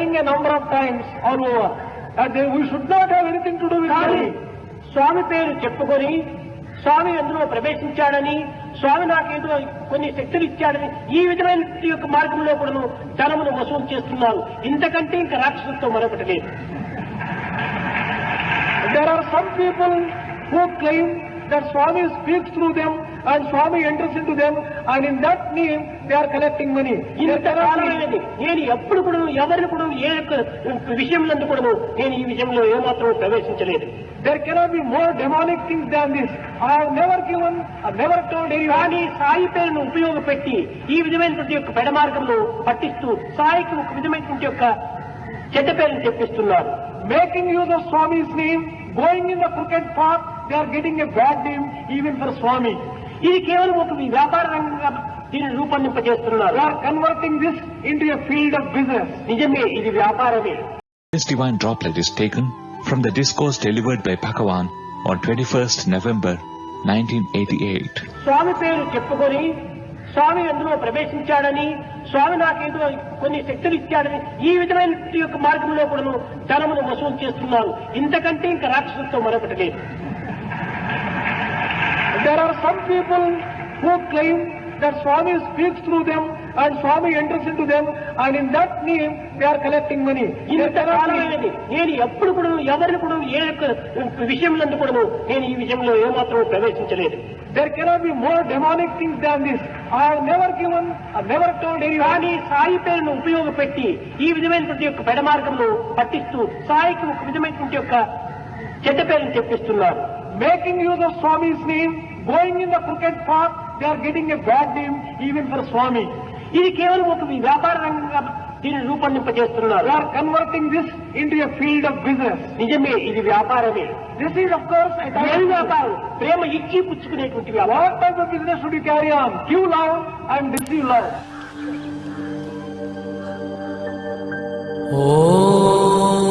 hearing a number of times all over that we should not have anything to do with money. స్వామి పేరు చెప్పుకొని స్వామి అందులో ప్రవేశించాడని, స్వామి నాకేదో కొన్ని శక్తులు ఇచ్చాడని ఈ విధమైన యొక్క మార్గంలో కూడా ధనమును వసూలు చేస్తున్నారు. ఇంతకంటే ఇంకా రాక్షసులతో మరొకటి లేదు. There are some people who claim that Swami speaks through them and Swami enters into them, and in that name they are collecting money. ఇంతకాలమైనది నేను ఎప్పుడు కూడా ఎవరిని కూడా ఏ యొక్క విషయంలో కూడా నేను ఈ విషయంలో ఏమాత్రం ప్రవేశించలేదు. There cannot be more demonic things than this. I have never given, I have never told anyone. కానీ సాయి పేరును ఉపయోగపెట్టి ఈ విధమైనటువంటి యొక్క పెడ మార్గంలో పట్టిస్తూ సాయికి ఒక విధమైనటువంటి యొక్క చెడ్డ పేరును తెప్పిస్తున్నారు. Making use of Swami's name, going in the crooked path, they are getting a bad name even for Swami. ఇది కేవలం ఒక వ్యాపార రంగంగా దీన్ని రూపొందింపజేస్తున్నారు. They are converting this into a field of business. నిజమే, ఇది వ్యాపారమే. This divine droplet is taken from the discourse delivered by Bhagavan on 21st November 1988. స్వామి పేరు చెప్పుకొని స్వామి అందులో ప్రవేశించాడని, స్వామి నాకేదో కొన్ని శక్తులు ఇచ్చాడని ఈ విధమైన యొక్క మార్గంలో కూడా ధనమును వసూలు చేస్తున్నారు. ఇంతకంటే ఇంకా రాక్షసులతో మరొకటి లేదు. There are some people who claim that Swami speaks through them and Swami enters into them, and in that name they are collecting money. ఇంతకాలమైనది నేను ఎప్పుడు కూడా ఎవరిని కూడా ఏ యొక్క విషయంలో కూడా నేను ఈ విషయంలో ఏమాత్రం ప్రవేశించలేదు. There cannot be more demonic things than this. I have never given, I have never told anyone. కానీ సాయి పేరును ఉపయోగపెట్టి ఈ విధమైనటువంటి యొక్క పెడ మార్గంలో పట్టిస్తూ సాయికి ఒక విధమైనటువంటి యొక్క చెడ్డ పేరును తెప్పిస్తున్నారు. Making use of Swami's name, going in the crooked path, they are getting a bad name even for Swami. ఇది కేవలం ఒక వ్యాపార రంగంగా దీన్ని రూపొందింపజేస్తున్నారు. They are converting this into a field of business. నిజమే, ఇది వ్యాపారమే. This is of course a type ఏం of వ్యాపారం? ప్రేమ ఇచ్చి పుచ్చుకునేటువంటి వ్యాపారం. What type of business should you carry on? Give love and receive love. Oh